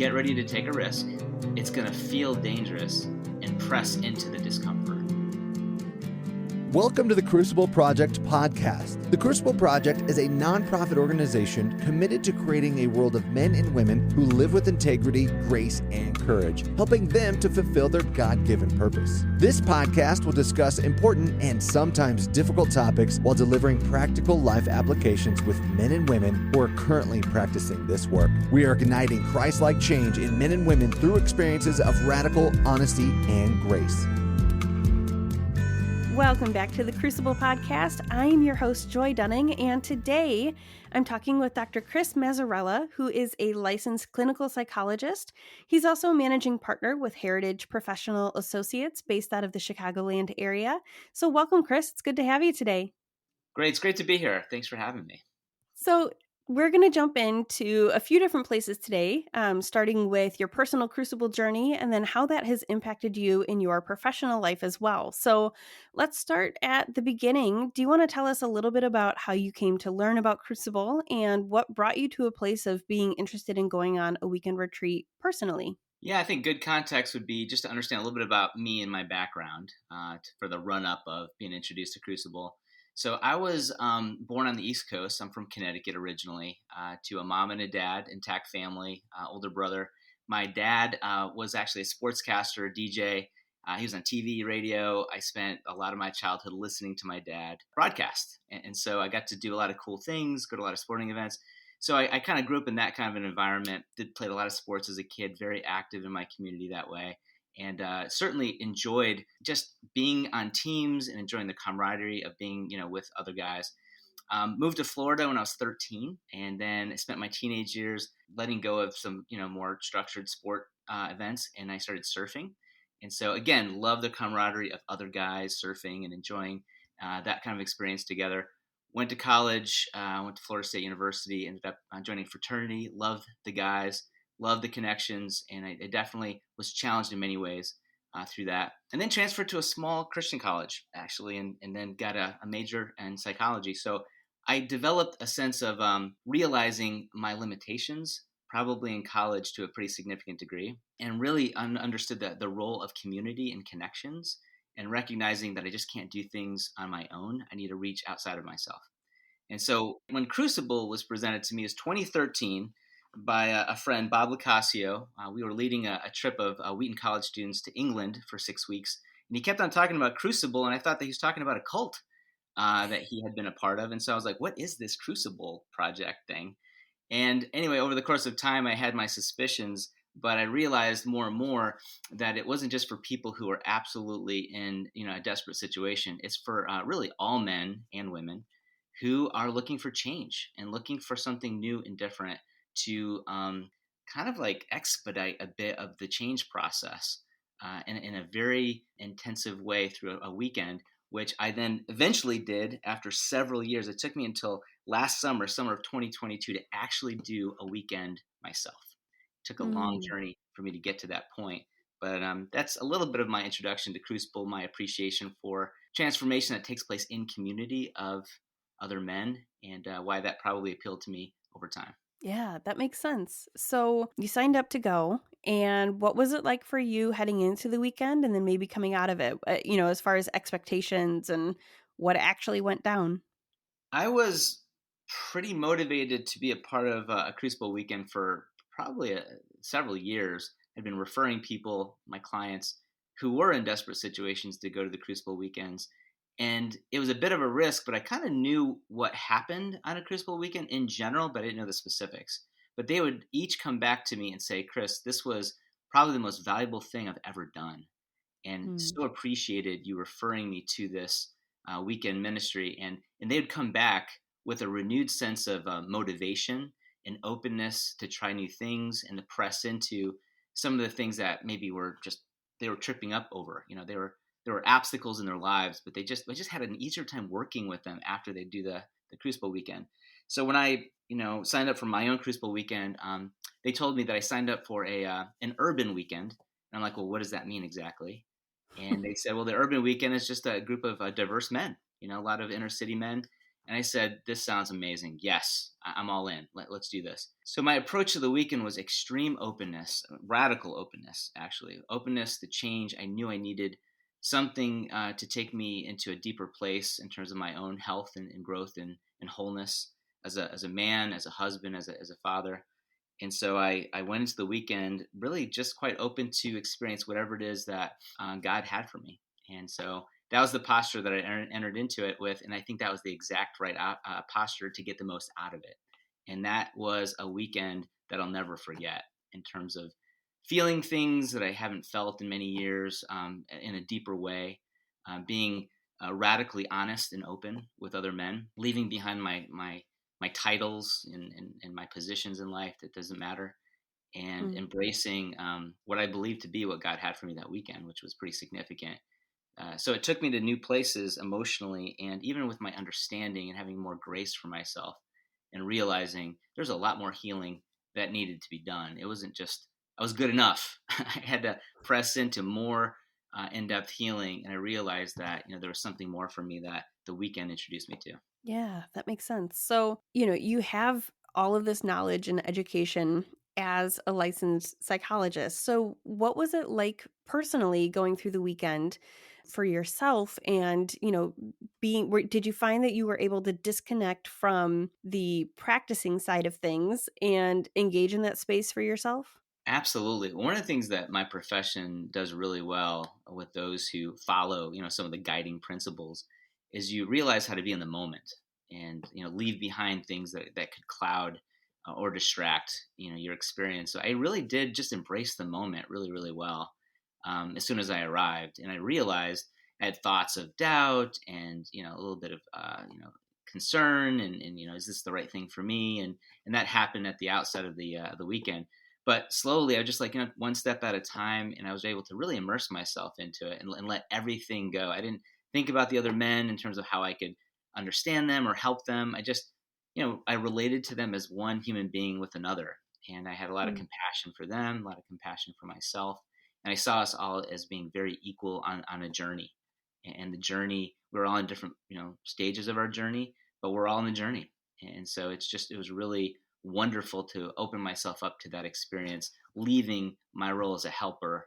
get ready to take a risk. It's going to feel dangerous, and press into the discomfort. Welcome to the Crucible Project Podcast. The Crucible Project is a nonprofit organization committed to creating a world of men and women who live with integrity, grace, and courage, helping them to fulfill their God-given purpose. This podcast will discuss important and sometimes difficult topics while delivering practical life applications with men and women who are currently practicing this work. We are igniting Christ-like change in men and women through experiences of radical honesty and grace. Welcome back to the Crucible Podcast. I'm your host, Joy Dunning, and today I'm talking with Dr. Chris Mazzarella, who is a licensed clinical psychologist. He's also a managing partner with Heritage Professional Associates based out of the Chicagoland area. So welcome, Chris. It's good to have you today. Great. It's great to be here. Thanks for having me. So we're going to jump into a few different places today, starting with your personal Crucible journey and then how that has impacted you in your professional life as well. So let's start at the beginning. Do you want to tell us a little bit about how you came to learn about Crucible and what brought you to a place of being interested in going on a weekend retreat personally? Yeah, I think good context would be just to understand a little bit about me and my background for the run-up of being introduced to Crucible. So I was born on the East Coast. I'm from Connecticut originally, to a mom and a dad, intact family, older brother. My dad was actually a sportscaster, a DJ. He was on TV, radio. I spent a lot of my childhood listening to my dad broadcast. And so I got to do a lot of cool things, go to a lot of sporting events. So I kind of grew up in that kind of an environment, played a lot of sports as a kid, very active in my community that way. And certainly enjoyed just being on teams and enjoying the camaraderie of being, with other guys. Moved to Florida when I was 13, and then spent my teenage years letting go of some, more structured sport events, and I started surfing. And so, again, love the camaraderie of other guys surfing and enjoying that kind of experience together. Went to college, went to Florida State University, ended up joining fraternity, loved the guys, loved the connections, and I definitely was challenged in many ways through that. And then transferred to a small Christian college, actually, and then got a major in psychology. So I developed a sense of realizing my limitations, probably in college to a pretty significant degree, and really understood the role of community and connections, and recognizing that I just can't do things on my own. I need to reach outside of myself. And so when Crucible was presented to me, it was 2013, by a friend, Bob Lacasio. We were leading a trip of Wheaton College students to England for 6 weeks. And he kept on talking about Crucible, and I thought that he was talking about a cult that he had been a part of. And so I was like, what is this Crucible Project thing? And anyway, over the course of time, I had my suspicions, but I realized more and more that it wasn't just for people who are absolutely in a desperate situation. It's for really all men and women who are looking for change and looking for something new and different to kind of like expedite a bit of the change process in a very intensive way through a weekend, which I then eventually did after several years. It took me until last summer of 2022, to actually do a weekend myself. It took a long journey for me to get to that point. But that's a little bit of my introduction to Crucible, my appreciation for transformation that takes place in community of other men, and why that probably appealed to me over time. Yeah, that makes sense. So you signed up to go, and what was it like for you heading into the weekend and then maybe coming out of it, as far as expectations and what actually went down? I was pretty motivated to be a part of a Crucible weekend for probably several years. I'd been referring people, my clients, who were in desperate situations to go to the Crucible weekends. And it was a bit of a risk, but I kind of knew what happened on a Crucible weekend in general, but I didn't know the specifics. But they would each come back to me and say, Chris, this was probably the most valuable thing I've ever done. And so appreciated you referring me to this weekend ministry. And they would come back with a renewed sense of motivation and openness to try new things and to press into some of the things that maybe they were tripping up over. There were obstacles in their lives, but they just had an easier time working with them after they do the Crucible weekend. So when I signed up for my own Crucible weekend, they told me that I signed up for an urban weekend. And I'm like, well, what does that mean exactly? And they said, well, the urban weekend is just a group of diverse men, a lot of inner city men. And I said, this sounds amazing. Yes, I'm all in. Let's do this. So my approach to the weekend was extreme openness, radical openness, actually. Openness to change. I knew I needed something to take me into a deeper place in terms of my own health and growth and wholeness as a man, as a husband, as a father. And so I went into the weekend really just quite open to experience whatever it is that God had for me. And so that was the posture that I entered into it with. And I think that was the exact right posture to get the most out of it. And that was a weekend that I'll never forget in terms of feeling things that I haven't felt in many years in a deeper way, being radically honest and open with other men, leaving behind my titles and my positions in life that doesn't matter, and Mm. embracing what I believe to be what God had for me that weekend, which was pretty significant. So it took me to new places emotionally, and even with my understanding and having more grace for myself, and realizing there's a lot more healing that needed to be done. It wasn't just I was good enough. I had to press into more in-depth healing, and I realized that there was something more for me that the weekend introduced me to. Yeah, that makes sense. So, you have all of this knowledge and education as a licensed psychologist. So, what was it like personally going through the weekend for yourself? And, did you find that you were able to disconnect from the practicing side of things and engage in that space for yourself? Absolutely. One of the things that my profession does really well with those who follow, some of the guiding principles is you realize how to be in the moment and, leave behind things that could cloud or distract, your experience. So I really did just embrace the moment really, really well as soon as I arrived. And I realized I had thoughts of doubt and, a little bit of, concern and, is this the right thing for me? And that happened at the outset of the weekend, but slowly I was just like, one step at a time, and I was able to really immerse myself into it and let everything go. I didn't think about the other men in terms of how I could understand them or help them. I just, I related to them as one human being with another. And I had a lot of Mm. compassion for them, a lot of compassion for myself. And I saw us all as being very equal on a journey. And the journey, we're all in different, stages of our journey, but we're all in the journey. And so it was really wonderful to open myself up to that experience, leaving my role as a helper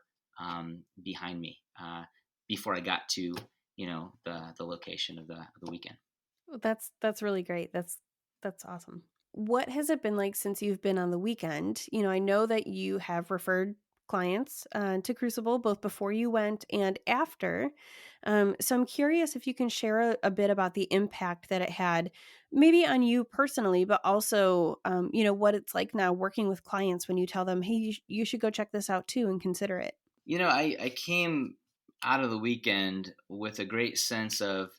behind me before I got to the location of the weekend. Well, that's really great. That's awesome. What has it been like since you've been on the weekend? I know that you have referred clients to Crucible both before you went and after. So I'm curious if you can share a bit about the impact that it had, maybe on you personally, but also, what it's like now working with clients when you tell them, "Hey, you should go check this out too and consider it." I came out of the weekend with a great sense of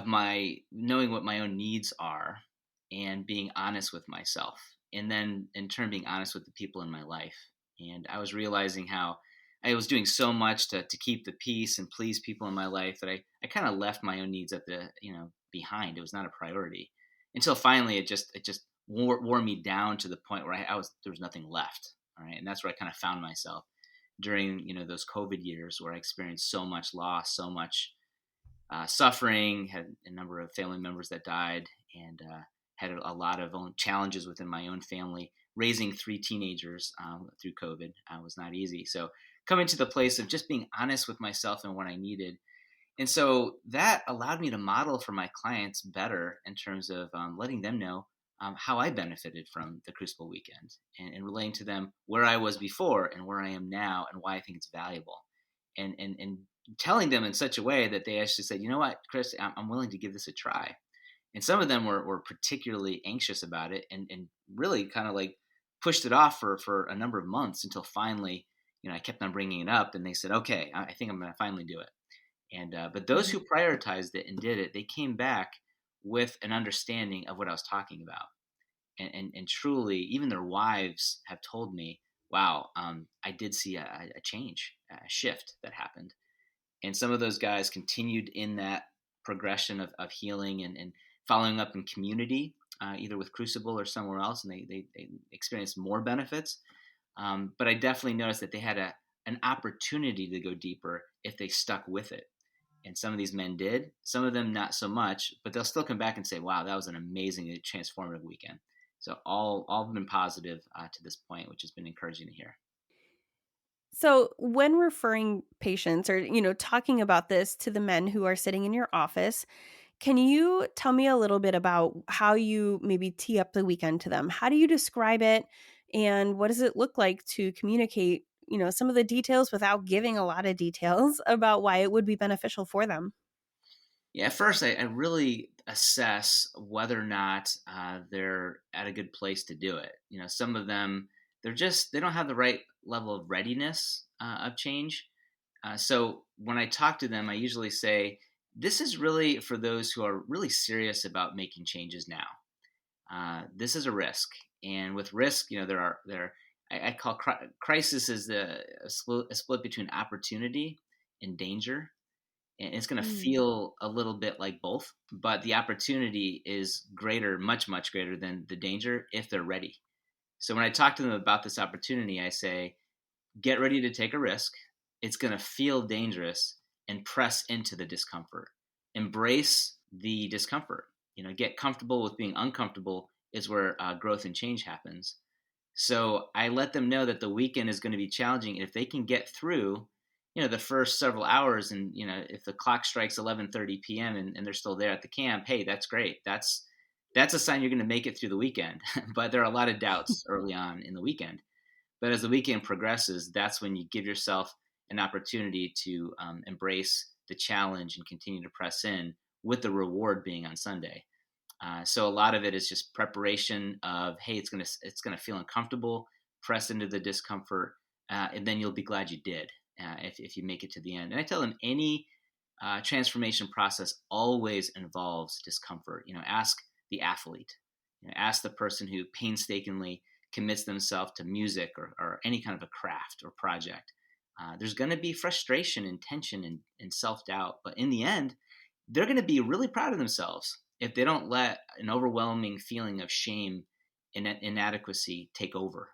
my knowing what my own needs are and being honest with myself, and then in turn being honest with the people in my life. And I was realizing how I was doing so much to keep the peace and please people in my life that I kind of left my own needs at the behind. It was not a priority until finally it just wore me down to the point where there was nothing left. All right, and that's where I kind of found myself during those COVID years where I experienced so much loss, so much suffering, had a number of family members that died, and had a lot of own challenges within my own family. Raising three teenagers through COVID was not easy. So coming to the place of just being honest with myself and what I needed. And so that allowed me to model for my clients better in terms of letting them know how I benefited from the Crucible weekend, and relating to them where I was before and where I am now and why I think it's valuable. And telling them in such a way that they actually said, you know what, Chris, I'm willing to give this a try. And some of them were particularly anxious about it and really kind of like pushed it off for a number of months until finally, I kept on bringing it up and they said, okay, I think I'm going to finally do it. And but those Mhm. who prioritized it and did it, they came back with an understanding of what I was talking about. And truly, even their wives have told me, wow, I did see a change, a shift that happened. And some of those guys continued in that progression of healing and following up in community, either with Crucible or somewhere else, and they experienced more benefits. But I definitely noticed that they had an opportunity to go deeper if they stuck with it. And some of these men did, some of them not so much, but they'll still come back and say, wow, that was an amazing, transformative weekend. So all have been positive to this point, which has been encouraging to hear. So, when referring patients or, talking about this to the men who are sitting in your office, can you tell me a little bit about how you maybe tee up the weekend to them? How do you describe it? And what does it look like to communicate, some of the details without giving a lot of details about why it would be beneficial for them? Yeah, at first I really assess whether or not they're at a good place to do it. Some of them, they don't have the right level of readiness of change. So when I talk to them, I usually say, this is really for those who are really serious about making changes now. This is a risk. And with risk, I call crisis is a split between opportunity and danger. And it's going to Mm. feel a little bit like both, but the opportunity is greater, much, much greater than the danger if they're ready. So when I talk to them about this opportunity, I say, get ready to take a risk. It's going to feel dangerous, and press into the discomfort. Embrace the discomfort. Get comfortable with being uncomfortable is where growth and change happens. So I let them know that the weekend is going to be challenging. And if they can get through, the first several hours, and if the clock strikes 11:30 p.m. and they're still there at the camp, hey, that's great. That's a sign you're going to make it through the weekend. But there are a lot of doubts early on in the weekend. But as the weekend progresses, that's when you give yourself an opportunity to embrace the challenge and continue to press in, with the reward being on Sunday. So a lot of it is just preparation of, hey, it's gonna feel uncomfortable. Press into the discomfort, and then you'll be glad you did if you make it to the end. And I tell them any transformation process always involves discomfort. Ask the athlete. Ask the person who painstakingly commits themselves to music or any kind of a craft or project. There's going to be frustration and tension and self-doubt, but in the end, they're going to be really proud of themselves if they don't let an overwhelming feeling of shame and inadequacy take over.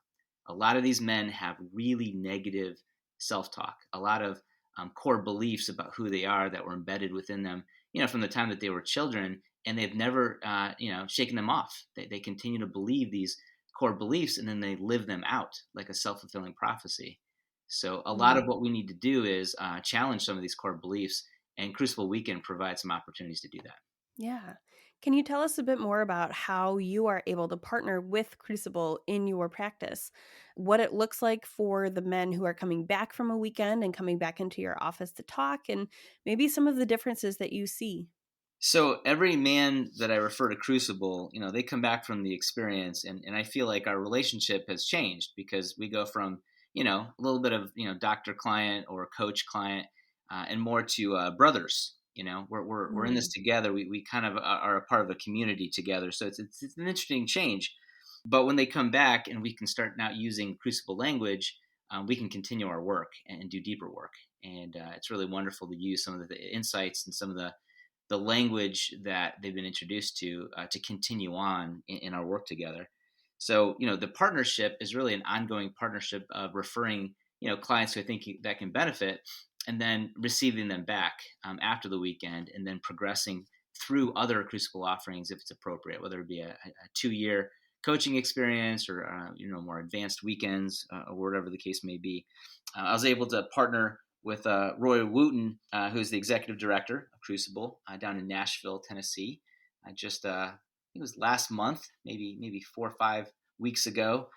A lot of these men have really negative self-talk, a lot of core beliefs about who they are that were embedded within them, from the time that they were children, and they've never, shaken them off. They continue to believe these core beliefs, and then they live them out like a self-fulfilling prophecy. So a lot of what we need to do is challenge some of these core beliefs, and Crucible Weekend provides some opportunities to do that. Yeah. Can you tell us a bit more about how you are able to partner with Crucible in your practice? What it looks like for the men who are coming back from a weekend and coming back into your office to talk, and maybe some of the differences that you see? So every man that I refer to Crucible, they come back from the experience, and I feel like our relationship has changed, because we go from, a little bit of, doctor client or coach client, and more to brothers. We're in this Mm. together. We kind of are a part of a community together. So it's an interesting change. But when they come back and we can start now using Crucible language, we can continue our work and do deeper work. And it's really wonderful to use some of the insights and some of the language that they've been introduced to continue on in our work together. So, the partnership is really an ongoing partnership of referring, clients who I think that can benefit, and then receiving them back after the weekend, and then progressing through other Crucible offerings if it's appropriate, whether it be a 2-year coaching experience or, more advanced weekends or whatever the case may be. I was able to partner with Roy Wooten, who's the executive director of Crucible down in Nashville, Tennessee. I think it was last month, maybe 4 or 5 weeks ago,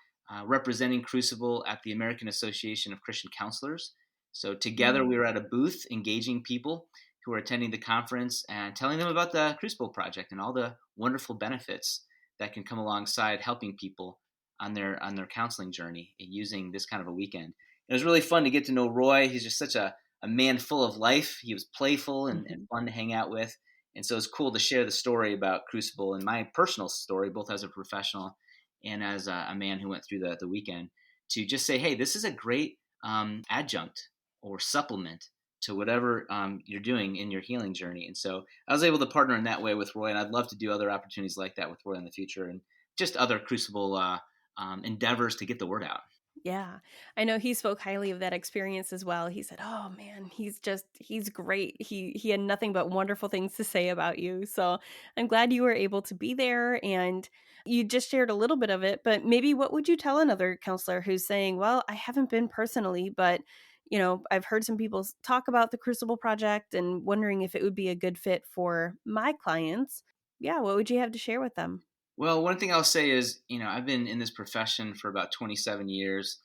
representing Crucible at the American Association of Christian Counselors. So together we were at a booth engaging people who were attending the conference and telling them about the Crucible Project and all the wonderful benefits that can come alongside helping people on their counseling journey using this kind of a weekend. It was really fun to get to know Roy. He's just such a man full of life. He was playful and fun to hang out with. And so it's cool to share the story about Crucible and my personal story, both as a professional and as a man who went through the weekend, to just say, hey, this is a great adjunct or supplement to whatever you're doing in your healing journey. And so I was able to partner in that way with Roy, and I'd love to do other opportunities like that with Roy in the future, and just other Crucible endeavors to get the word out. Yeah. I know he spoke highly of that experience as well. He said, "Oh man, he's great. He had nothing but wonderful things to say about you." So, I'm glad you were able to be there, and you just shared a little bit of it, but maybe what would you tell another counselor who's saying, "Well, I haven't been personally, but I've heard some people talk about the Crucible Project and wondering if it would be a good fit for my clients." Yeah, what would you have to share with them? Well, one thing I'll say is, I've been in this profession for about 27 years.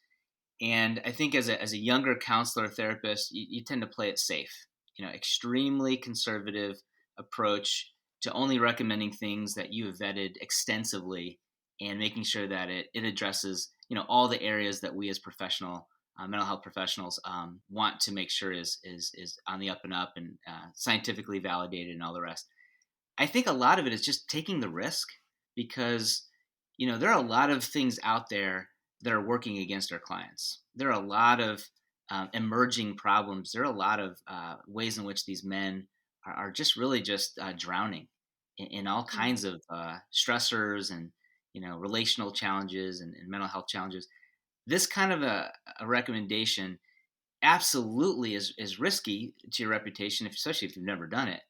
And I think as a younger counselor therapist, you tend to play it safe, extremely conservative approach to only recommending things that you have vetted extensively and making sure that it addresses, all the areas that we as professional mental health professionals want to make sure is on the up and up and scientifically validated and all the rest. I think a lot of it is just taking the risk because, there are a lot of things out there that are working against our clients. There are a lot of emerging problems. There are a lot of ways in which these men are just really just drowning in all Mm. kinds of stressors and, relational challenges and mental health challenges. This kind of a recommendation absolutely is risky to your reputation, especially if you've never done it,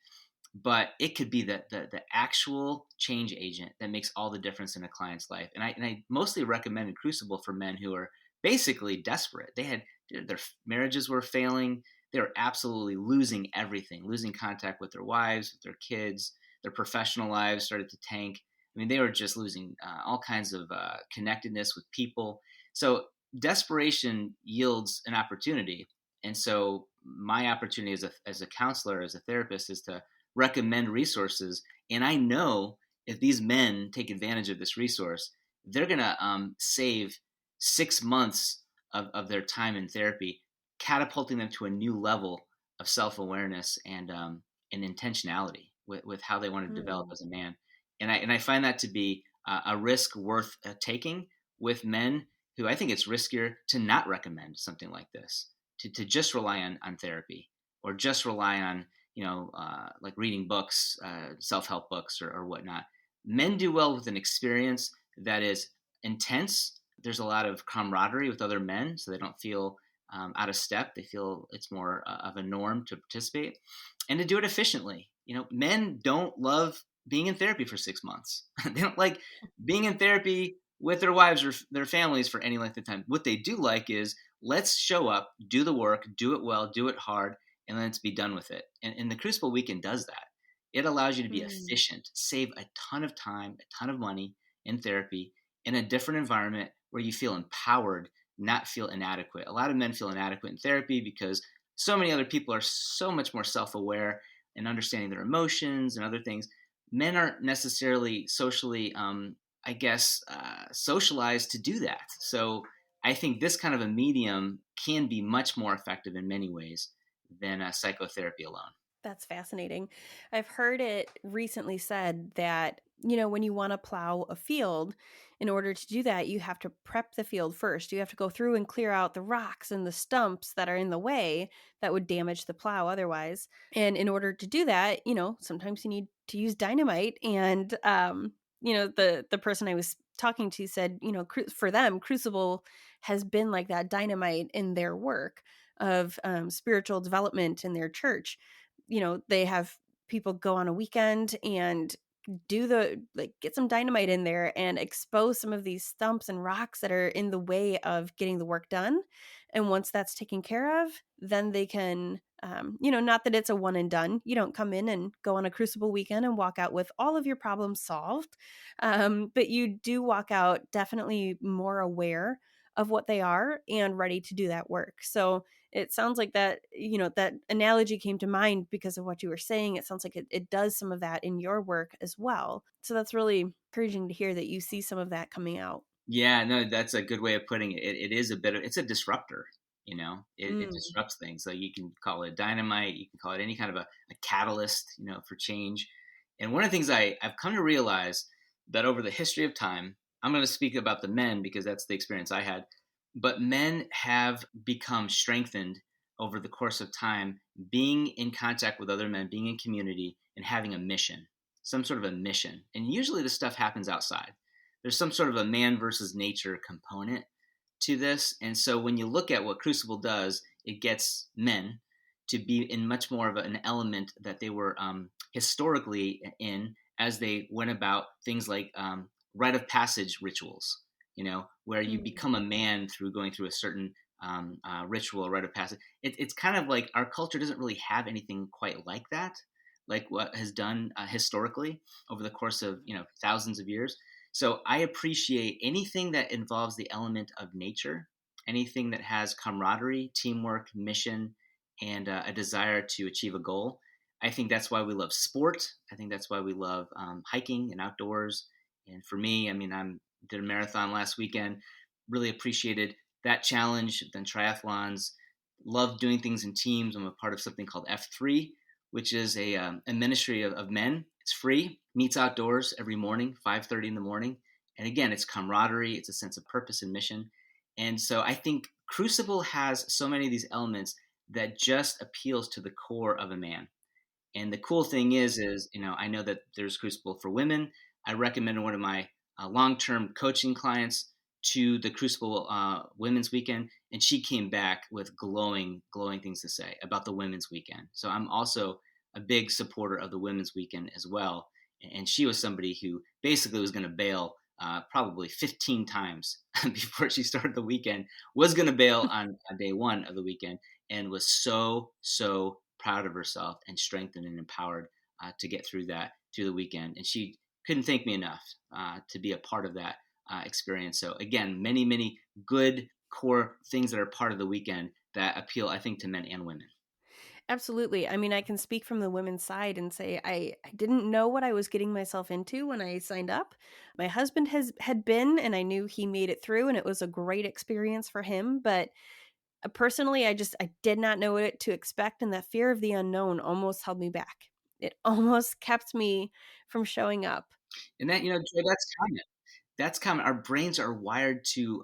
but it could be the actual change agent that makes all the difference in a client's life. And I mostly recommended Crucible for men who are basically desperate. Their marriages were failing. They were absolutely losing everything, losing contact with their wives, with their kids. Their professional lives started to tank. I mean, they were just losing all kinds of connectedness with people. So desperation yields an opportunity. And so my opportunity as a counselor, as a therapist, is to recommend resources. And I know if these men take advantage of this resource, they're going to save 6 months of their time in therapy, catapulting them to a new level of self-awareness and intentionality with how they want to develop Mm. as a man. And I find that to be a risk worth taking with men who I think it's riskier to not recommend something like this, to just rely on therapy or just rely on like reading books, self-help books or whatnot. Men do well with an experience that is intense. There's a lot of camaraderie with other men, so they don't feel out of step. They feel it's more of a norm to participate and to do it efficiently. Men don't love being in therapy for 6 months. They don't like being in therapy with their wives or their families for any length of time. What they do like is let's show up, do the work, do it well, do it hard, and let's be done with it. And the Crucible Weekend does that. It allows you to be Mm. efficient, save a ton of time, a ton of money in therapy in a different environment where you feel empowered, not feel inadequate. A lot of men feel inadequate in therapy because so many other people are so much more self-aware and understanding their emotions and other things. Men aren't necessarily socially, socialized to do that. So I think this kind of a medium can be much more effective in many ways than psychotherapy alone. That's fascinating. I've heard it recently said that, when you want to plow a field, in order to do that, you have to prep the field first. You have to go through and clear out the rocks and the stumps that are in the way that would damage the plow otherwise. And in order to do that, sometimes you need to use dynamite. And, the person I was talking to said, for them, Crucible has been like that dynamite in their work of spiritual development in their church. They have people go on a weekend and get some dynamite in there and expose some of these stumps and rocks that are in the way of getting the work done. And once that's taken care of, then they can, not that it's a one and done. You don't come in and go on a Crucible weekend and walk out with all of your problems solved. But you do walk out definitely more aware of what they are and ready to do that work. So it sounds like that, that analogy came to mind because of what you were saying. It sounds like it does some of that in your work as well. So that's really encouraging to hear that you see some of that coming out. Yeah, no, that's a good way of putting it. It is it's a disruptor. It Mm. disrupts things. So you can call it dynamite. You can call it any kind of a catalyst, for change. And one of the things I've come to realize that over the history of time, I'm going to speak about the men because that's the experience I had. But men have become strengthened over the course of time, being in contact with other men, being in community, and having a mission, some sort of a mission. And usually this stuff happens outside. There's some sort of a man versus nature component to this. And so when you look at what Crucible does, it gets men to be in much more of an element that they were historically in, as they went about things like rite of passage rituals, where you Mm. become a man through going through a certain ritual or rite of passage. It's kind of like our culture doesn't really have anything quite like that, like what has done historically over the course of thousands of years. So I appreciate anything that involves the element of nature, anything that has camaraderie, teamwork, mission, and a desire to achieve a goal. I think that's why we love sport. I think that's why we love hiking and outdoors. And for me, I mean, I did a marathon last weekend. Really appreciated that challenge. Then triathlons. Love doing things in teams. I'm a part of something called F3, which is a ministry of men. It's free. Meets outdoors every morning, 5:30 in the morning. And again, it's camaraderie. It's a sense of purpose and mission. And so I think Crucible has so many of these elements that just appeals to the core of a man. And the cool thing is I know that there's Crucible for women. I recommended one of my long-term coaching clients to the Crucible Women's Weekend, and she came back with glowing things to say about the Women's Weekend. So I'm also a big supporter of the Women's Weekend as well. And she was somebody who basically was going to bail probably 15 times before she started the weekend, was going to bail on day one of the weekend, and was so proud of herself and strengthened and empowered to get through the weekend. And she couldn't thank me enough to be a part of that experience. So again, many good core things that are part of the weekend that appeal, I think, to men and women. Absolutely. I mean, I can speak from the women's side and say I didn't know what I was getting myself into when I signed up. My husband had been, and I knew he made it through, and it was a great experience for him. But personally, I did not know what to expect, and that fear of the unknown almost held me back. It almost kept me from showing up. And that, Joy, that's common. That's common. Our brains are wired to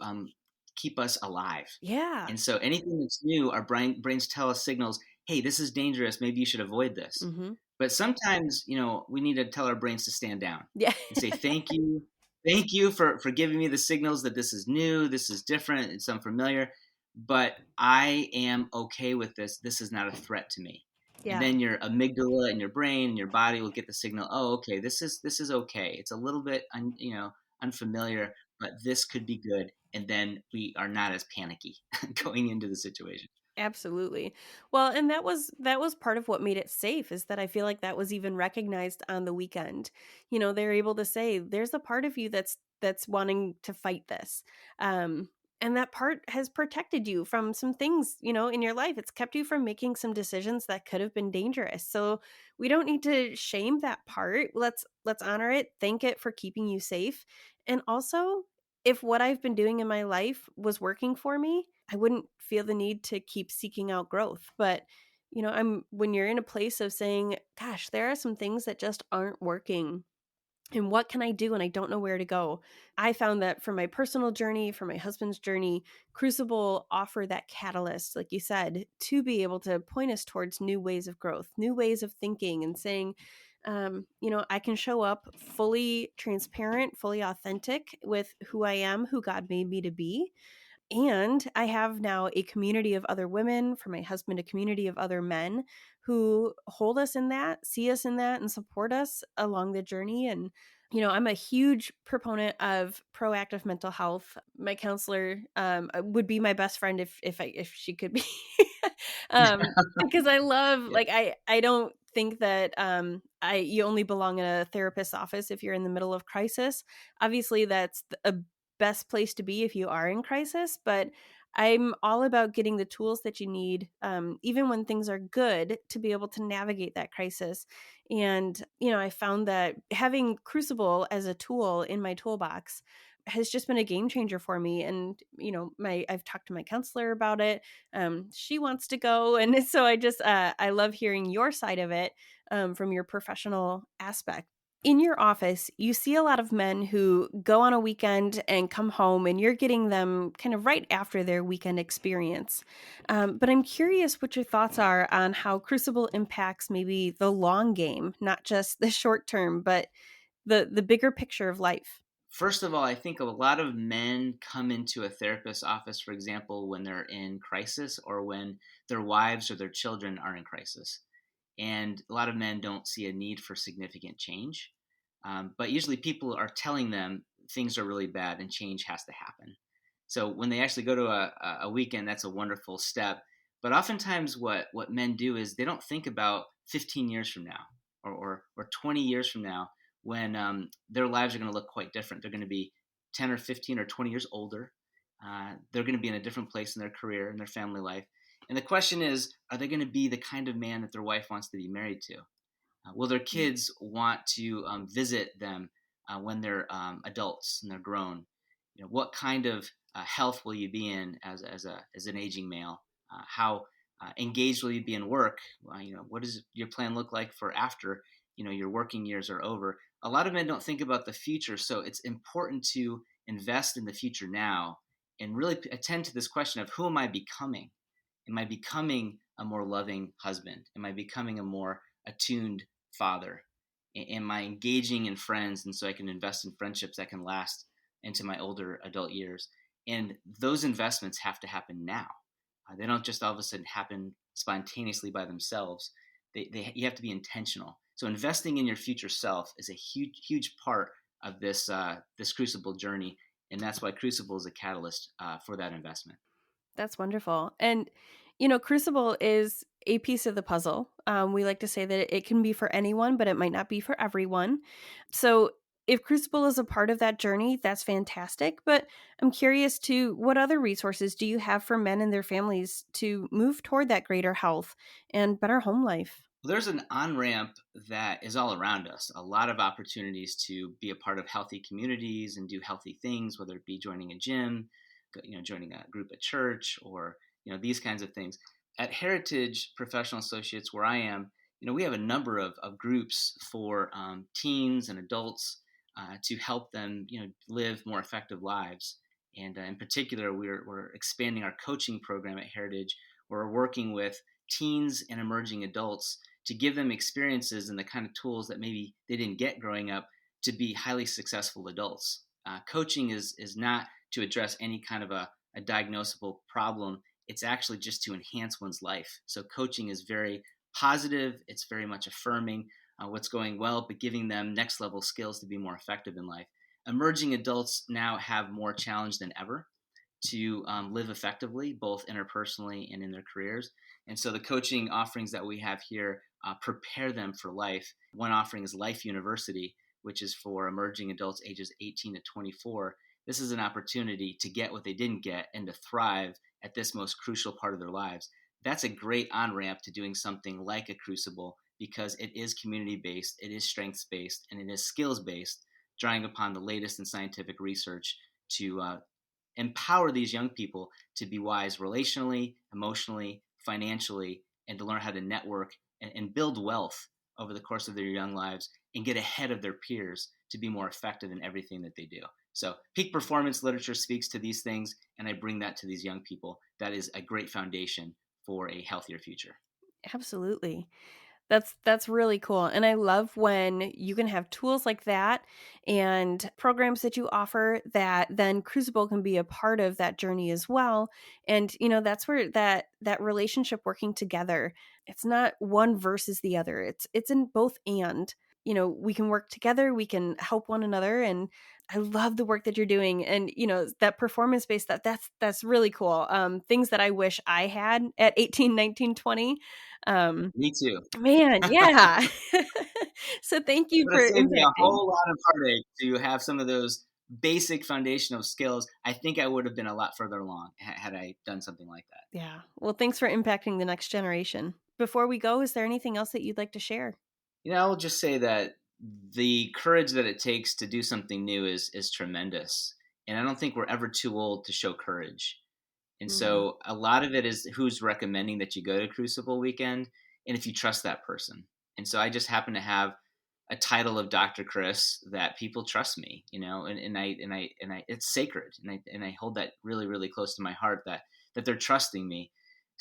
keep us alive. Yeah. And so anything that's new, our brains tell us signals, hey, this is dangerous. Maybe you should avoid this. Mm-hmm. But sometimes, we need to tell our brains to stand down Yeah. and say, thank you. Thank you for giving me the signals that this is new, this is different, it's unfamiliar, but I am okay with this. This is not a threat to me. And Yeah. then your amygdala and your brain and your body will get the signal, oh, okay, this is okay. It's a little bit, unfamiliar, but this could be good. And then we are not as panicky going into the situation. Absolutely. Well, and that was part of what made it safe, is that I feel like that was even recognized on the weekend. They're able to say there's a part of you that's wanting to fight this. And that part has protected you from some things, in your life. It's kept you from making some decisions that could have been dangerous. So we don't need to shame that part. Let's honor it, thank it for keeping you safe. And also, if what I've been doing in my life was working for me, I wouldn't feel the need to keep seeking out growth. But, when you're in a place of saying, gosh, there are some things that just aren't working, and what can I do? And I don't know where to go. I found that for my personal journey, for my husband's journey, Crucible offered that catalyst, like you said, to be able to point us towards new ways of growth, new ways of thinking, and saying, I can show up fully transparent, fully authentic with who I am, who God made me to be. And I have now a community of other women, for my husband, a community of other men who hold us in that, see us in that, and support us along the journey. And, I'm a huge proponent of proactive mental health. My counselor would be my best friend if she could be, because I love, Yeah. like, I don't think that you only belong in a therapist's office if you're in the middle of crisis. Obviously, that's a best place to be if you are in crisis, but I'm all about getting the tools that you need, even when things are good, to be able to navigate that crisis. And, I found that having Crucible as a tool in my toolbox has just been a game changer for me. And, I've talked to my counselor about it. She wants to go. And so I love hearing your side of it, from your professional aspect. In your office, you see a lot of men who go on a weekend and come home, and you're getting them kind of right after their weekend experience. But I'm curious what your thoughts are on how Crucible impacts maybe the long game, not just the short term, but the bigger picture of life. First of all, I think a lot of men come into a therapist's office, for example, when they're in crisis or when their wives or their children are in crisis. And a lot of men don't see a need for significant change. But usually people are telling them things are really bad and change has to happen. So when they actually go to a weekend, that's a wonderful step. But oftentimes what men do is they don't think about 15 years from now or 20 years from now when their lives are going to look quite different. They're going to be 10 or 15 or 20 years older. They're going to be in a different place in their career and their family life. And the question is, are they going to be the kind of man that their wife wants to be married to? Will their kids want to visit them when they're adults and they're grown? What kind of health will you be in as an aging male? How engaged will you be in work? What does your plan look like for after your working years are over? A lot of men don't think about the future, so it's important to invest in the future now and really attend to this question of who am I becoming? Am I becoming a more loving husband? Am I becoming a more attuned father? Am I engaging in friends and so I can invest in friendships that can last into my older adult years? And those investments have to happen now. They don't just all of a sudden happen spontaneously by themselves. You have to be intentional. So investing in your future self is a huge part of this Crucible journey, and that's why Crucible is a catalyst for that investment. That's wonderful. And, Crucible is a piece of the puzzle. We like to say that it can be for anyone, but it might not be for everyone. So if Crucible is a part of that journey, that's fantastic. But I'm curious too, what other resources do you have for men and their families to move toward that greater health and better home life? There's an on-ramp that is all around us. A lot of opportunities to be a part of healthy communities and do healthy things, whether it be joining a gym, joining a group at church, or these kinds of things. At Heritage Professional Associates, where I am, we have a number of groups for teens and adults to help them, live more effective lives. And in particular, we're expanding our coaching program at Heritage. Where we're working with teens and emerging adults to give them experiences and the kind of tools that maybe they didn't get growing up to be highly successful adults. Coaching is not to address any kind of a diagnosable problem. It's actually just to enhance one's life. So coaching is very positive. It's very much affirming what's going well, but giving them next level skills to be more effective in life. Emerging adults now have more challenge than ever to live effectively, both interpersonally and in their careers. And so the coaching offerings that we have here prepare them for life. One offering is Life University, which is for emerging adults ages 18 to 24. This is an opportunity to get what they didn't get and to thrive at this most crucial part of their lives. That's a great on-ramp to doing something like a Crucible because it is community-based, it is strengths-based, and it is skills-based, drawing upon the latest in scientific research to empower these young people to be wise relationally, emotionally, financially, and to learn how to network and build wealth over the course of their young lives and get ahead of their peers to be more effective in everything that they do. So peak performance literature speaks to these things, and I bring that to these young people. That is a great foundation for a healthier future. Absolutely. That's really cool. And I love when you can have tools like that and programs that you offer that then Crucible can be a part of that journey as well. And that's where that relationship working together, it's not one versus the other. It's in both and. We can work together, we can help one another, and I love the work that you're doing. And that performance based that's really cool. Things that I wish I had at 18, 19, 20. Me too. Man, yeah. So thank you But for it saved me a impacting. whole lot of heartache to have some of those basic foundational skills. I think I would have been a lot further along had I done something like that. Yeah. Well, thanks for impacting the next generation. Before we go, is there anything else that you'd like to share? I'll just say that the courage that it takes to do something new is tremendous. And I don't think we're ever too old to show courage. And Mm. so a lot of it is who's recommending that you go to Crucible weekend and if you trust that person. And so I just happen to have a title of Dr. Chris that people trust me, and I it's sacred. And I hold that really, really close to my heart that they're trusting me.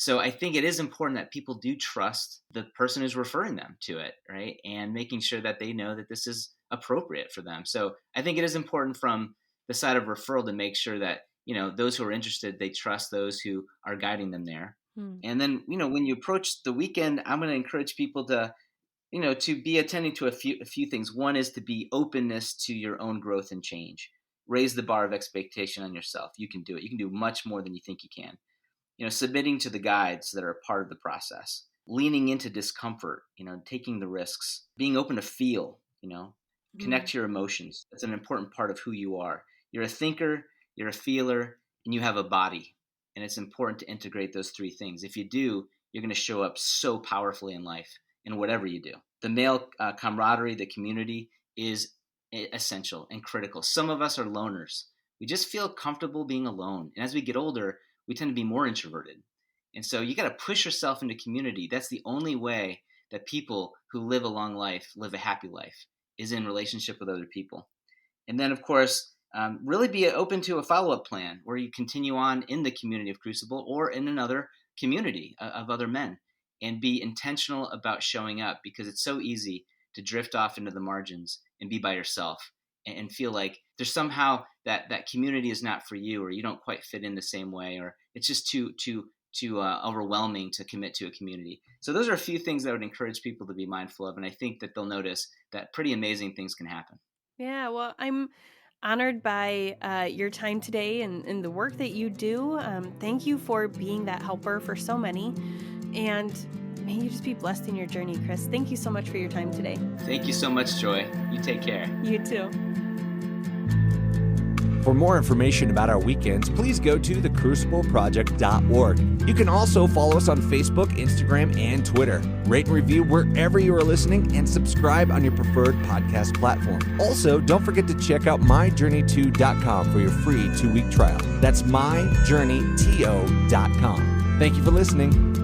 So I think it is important that people do trust the person who's referring them to it, right? And making sure that they know that this is appropriate for them. So I think it is important from the side of referral to make sure that, those who are interested, they trust those who are guiding them there. And then, when you approach the weekend, I'm going to encourage people to, to be attending to a few things. One is to be openness to your own growth and change. Raise the bar of expectation on yourself. You can do it. You can do much more than you think you can. Submitting to the guides that are a part of the process, leaning into discomfort, taking the risks, being open to feel, connect to your emotions. That's an important part of who you are. You're a thinker, you're a feeler, and you have a body. And it's important to integrate those three things. If you do, you're going to show up so powerfully in life in whatever you do. The male camaraderie, the community is essential and critical. Some of us are loners. We just feel comfortable being alone. And as we get older, we tend to be more introverted. And so you got to push yourself into community. That's the only way that people who live a long life, live a happy life, is in relationship with other people. And then, of course, really be open to a follow-up plan where you continue on in the community of Crucible or in another community of other men, and be intentional about showing up, because it's so easy to drift off into the margins and be by yourself and feel like there's somehow that community is not for you, or you don't quite fit in the same way, or it's just too overwhelming to commit to a community. So those are a few things that I would encourage people to be mindful of. And I think that they'll notice that pretty amazing things can happen. Yeah, well, I'm honored by your time today and the work that you do. Thank you for being that helper for so many. And may you just be blessed in your journey, Chris. Thank you so much for your time today. Thank you so much, Joy. You take care. You too. For more information about our weekends, please go to thecrucibleproject.org. You can also follow us on Facebook, Instagram, and Twitter. Rate and review wherever you are listening, and subscribe on your preferred podcast platform. Also, don't forget to check out myjourney2.com for your free 2-week trial. That's myjourneyto.com. Thank you for listening.